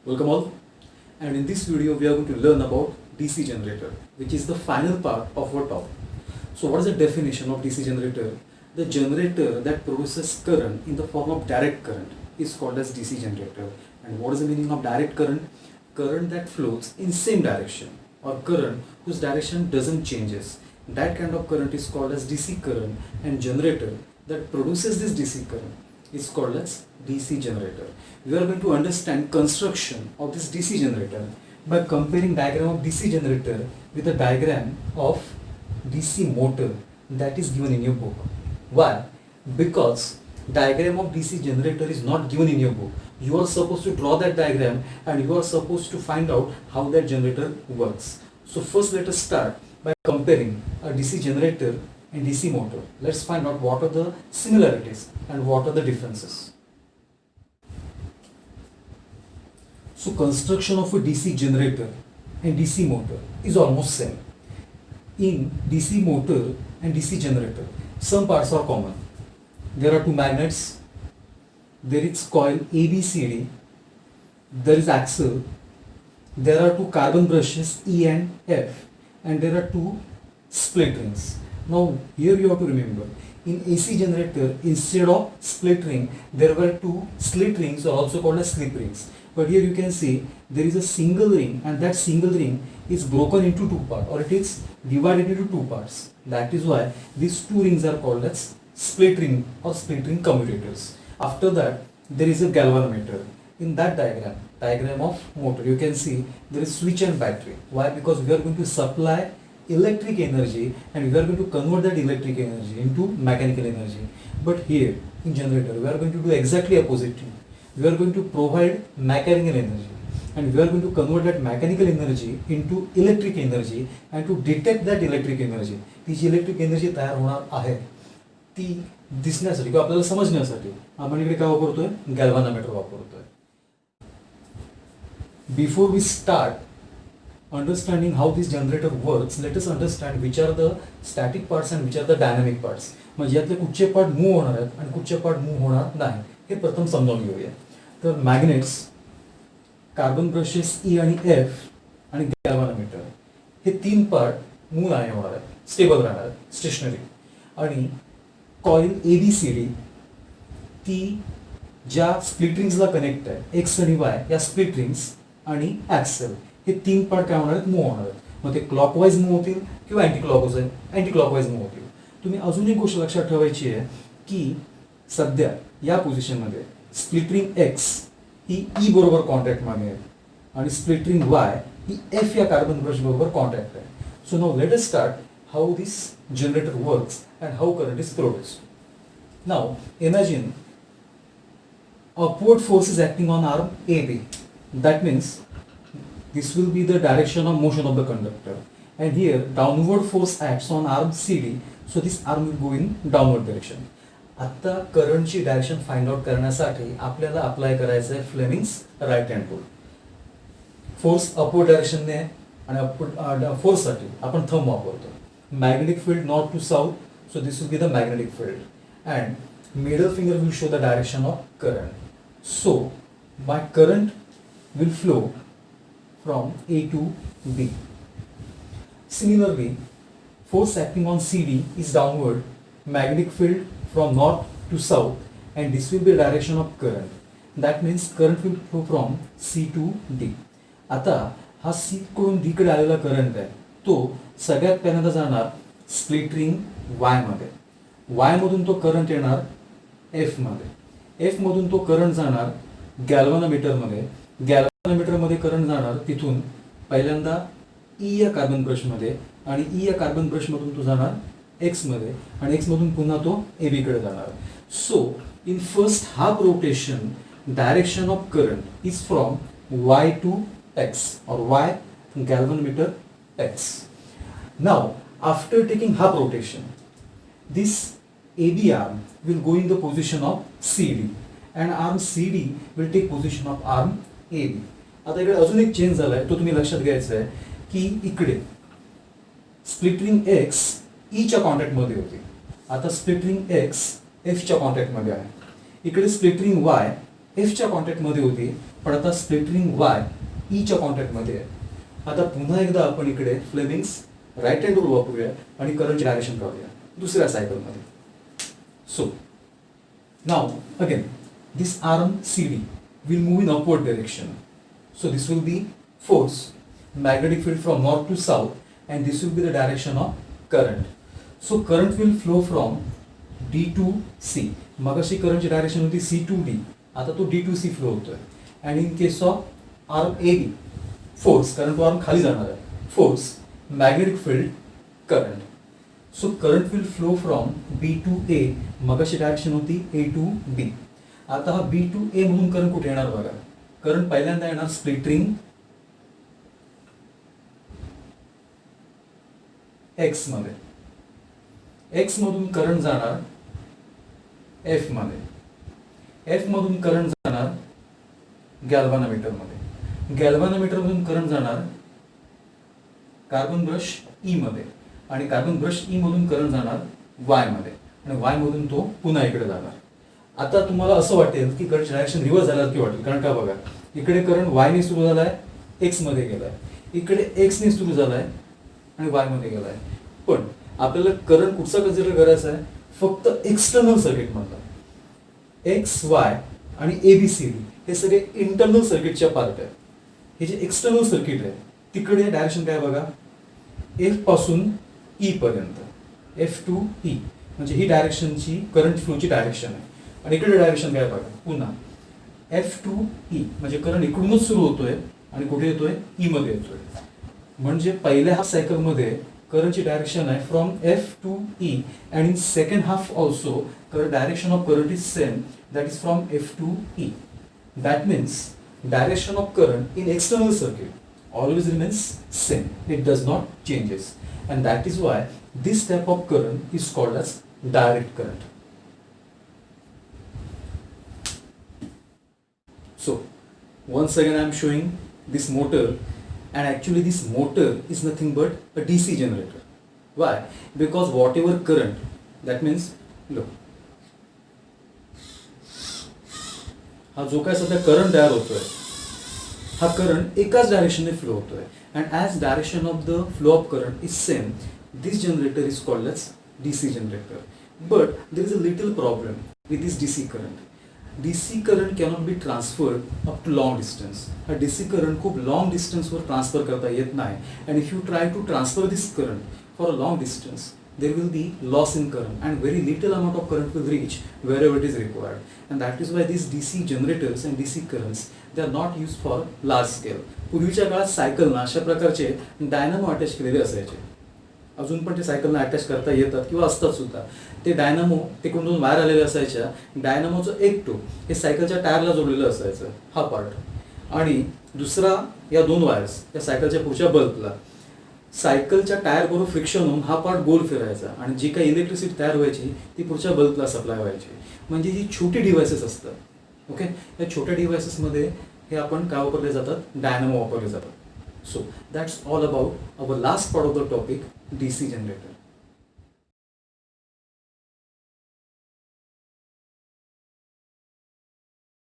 Welcome all, and in this video we are going to learn about DC generator, which is the final part of our topic. So what is the definition of DC generator? The generator that produces current in the form of direct current is called as DC generator. And what is the meaning of direct current? Current that flows in same direction, or current whose direction doesn't changes. That kind of current is called as DC current, and generator that produces this DC current is called as DC generator. We are going to understand construction of this DC generator by comparing diagram of DC generator with a diagram of DC motor that is given in your book. Why? Because diagram of DC generator is not given in your book. You are supposed to draw that diagram and you are supposed to find out how that generator works. So first let us start by comparing a DC generator and DC motor. Let's find out what are the similarities and what are the differences. So construction of a DC generator and DC motor is almost same. In DC motor and DC generator, some parts are common. There are two magnets, there is coil ABCD, there is axle, there are two carbon brushes E and F, and there are two split rings. Now here you have to remember, in AC generator instead of split ring there were two slit rings, or also called as slip rings. But here you can see there is a single ring, and that single ring is broken into two parts, or it is divided into two parts. That is why these two rings are called as split ring or split ring commutators. After that there is a galvanometer. In that diagram of motor, you can see there is switch and battery. Why? Because we are going to supply electric energy and we are going to convert that electric energy into mechanical energy. But here in generator we are going to do exactly opposite thing. We are going to provide mechanical energy and we are going to convert that mechanical energy into electric energy, and to detect that electric energy, ती जी electric energy तयार होणार आहे ती दिसण्यासाठी किंवा आपल्याला समजण्यासाठी आपण इकडे काय वापरतोय? गॅल्व्हनोमीटर वापरतोय. Before we start understanding how this generator works, let us understand which are the static parts and which are the dynamic parts. म्हणजे यातले कुठचे पार्ट मूव्ह होणार आहेत आणि कुठचे पार्ट मूव्ह होणार नाही हे प्रथम समजावून घेऊया. तर मॅग्नेट्स, कार्बन ब्रशेस ई आणि एफ आणि गॅल्व्हनोमीटर हे तीन पार्ट मूव्ह नाही होणार आहेत, स्टेबल राहणार आहेत, स्टेशनरी. आणि कॉइल ABCD ती ज्या स्प्लिट रिंग्सला कनेक्ट आहे, एक्स आणि वाय या स्प्लिट रिंग्स आणि ॲक्सेल हे तीन पार्ट काय होणार आहेत? मूव्ह होणार आहेत. मग ते क्लॉकवाईज मूव्ह होतील किंवा अँटी क्लॉकवाईज मूव्ह होतील. तुम्ही अजून एक गोष्ट लक्षात ठेवायची आहे की सध्या या पोझिशनमध्ये स्प्लिट रिंग एक्स ही ई बरोबर कॉन्टॅक्टमध्ये आहे आणि स्प्लिट रिंग वाय ही एफ या कार्बन ब्रश बरोबर कॉन्टॅक्ट आहे. So now let us start how this generator works and how current is produced. Now imagine upward force is acting on arm AB. That means this will be the direction of motion of the conductor, and here downward force acts on arm CD, so this arm will go in downward direction. आता करंटची direction find out करण्यासाठी आपल्याला apply करायचं आहे Fleming's right hand rule. Force upward डायरेक्शनने आणि upward फोर्ससाठी आपण थंब वापरतो. Magnetic field north to south, so this will be the magnetic field, and middle finger will show the direction of current. So my current will flow from A to B. Similarly, force acting on CD is downward, magnetic field from north to south, and this will be the direction of current. That means current will flow from C to D. आता हा C कडून D कडे आलेला current आहे तो सगळ्यात पहिल्यांदा जाणार स्प्लिट रिंग Y मध्ये. Y मधून तो करंट येणार एफ मध्ये. एफ मधून तो करंट जाणार गॅल्व्हनोमीटर मध्ये. गॅल्व्हनोमीटर मध्ये करंट जाणार तिथून पहिल्यांदा ई या कार्बन ब्रश मध्ये, आणि ई या कार्बन ब्रश मधून तो जाणार एक्स मध्ये, आणि एक्स मधून पुन्हा तो AB कडे जाणार. So in first half rotation direction of current is from Y to X, or Y galvanometer X. Now after taking half rotation, this AB arm will go in the position of CD, and arm CD will take position of arm AB. आता इकडे अजून एक change झालाय, तो तुम्ही लक्षात घ्यायचा आहे की इकडे स्प्लिट रिंग एक्स ई च्या कॉन्टॅक्ट मध्ये होती, आता स्प्लिट रिंग एक्स एफ च्या कॉन्टॅक्ट मध्ये आहे. इकडे स्प्लिट रिंग वाय एफ च्या कॉन्टॅक्ट मध्ये होती, पण आता स्प्लिटरिंग वाय ईच्या कॉन्टॅक्टमध्ये आहे. आता पुन्हा एकदा आपण इकडे फ्लेमिंग्स राईट हँड रूल वापरूया आणि करंट डायरेक्शन काढूया दुसऱ्या सायकलमध्ये. So now again this arm CD will move in upward direction. So this will be force, magnetic field from north to south, and this will be the direction of current. So current will flow from D to C. मगाशी करंटची direction होती C to D, आता तो D to C flow होतोय. And in case of arm AB, force, कारण तो arm खाली जाणार आहे, force, magnetic field, current. So current will flow from B to A, मगाशी डायरेक्शन होती A to B. आता हा B to A म्हणून करंट कुठे येणार बघा. करंट पहिल्यांदा येणार स्प्लिटरिंग X मध्ये. X मधून करंट जाणार F मध्ये. F मधून करंट जाणार गॅल्व्हॅनोमीटर मध्ये. गॅल्व्हॅनोमीटर मधून करंट जाणार कार्बन ब्रश E मध्ये आणि कार्बन ब्रश E मधून करंट जाणार Y मध्ये आणि Y मधून तो पुन्हा इकडे जाणार. आता तुम्हाला असं वाटेल की करंट डायरेक्शन रिव्हर्स झाला की वाटेल, कारण का बघा इकडे करंट Y ने सुरू झालाय, X मध्ये गेलाय, इकडे X ने सुरू झालाय आणि Y मध्ये गेलाय. पण आपल्याला करंट कुठचा कन्सिडर करायचा आहे, फक्त एक्सटर्नल सर्किट मधला. X, Y आणि ABCD हे सगळे इंटरनल सर्किटच्या पार्ट आहे. हे जे एक्सटर्नल सर्किट आहे तिकडे डायरेक्शन काय बघा, F पासून E पर्यंत, F to E म्हणजे ही डायरेक्शनची करंट फ्लोची डायरेक्शन आहे. आणि इकडे डायरेक्शन काय बघा पुन्हा F to E म्हणजे करंट इकडूनच सुरू होतोय आणि कुठे येतोय, E मध्ये येतोय. म्हणजे पहिल्या हाफ सायकल मध्ये करंटची डायरेक्शन आहे from F to E and in second half also direction of current is same, that is from F to E. That means direction of current in external circuit always remains same, it does not changes, and that is why this type of current is called as direct current. So once again I am showing this motor, and actually this motor is nothing but a DC generator. Why? Because whatever current, that means look, हा जो काय सध्या current तयार होतोय हा current एकाच डायरेक्शनने flow होतोय, and as direction of the flow of current is same, this generator is called as DC generator. But there is a little problem with this DC current. DC current cannot be transferred up to long distance. हा DC current खूप long distance वर transfer करता येत नाही, and if you try to transfer this current for a long distance, there will be loss in current and very little amount of current will reach wherever it is required. And that is why these DC generators and DC currents, they are not used for large scale. पूर्वीच्या काळात सायकलना अशा प्रकारचे dynamo attach केलेले असायचे. अजून पण ते सायकलला अटॅच करता येतात किंवा असतात सुद्धा. ते डायनामो तिकडून दोन वायर आलेल्या असायच्या. डायनामोचं एक टोक हे सायकलच्या टायरला जोडलेलं असायचं, हा पार्ट, आणि दुसरा या दोन वायर्स या सायकलच्या पुढच्या बल्बला. सायकलच्या टायर बरोबर फ्रिक्शन होऊन हा पार्ट गोल फिरायचा आणि जी काही इलेक्ट्रिसिटी तयार व्हायची ती पुढच्या बल्बला सप्लाय व्हायची. म्हणजे जी छोटी डिव्हायसेस असतात, ओके, या छोट्या डिव्हायसेसमध्ये हे आपण काय वापरले जातात, डायनामो वापरले जातात. So that's all about our last part of the topic, DC generator.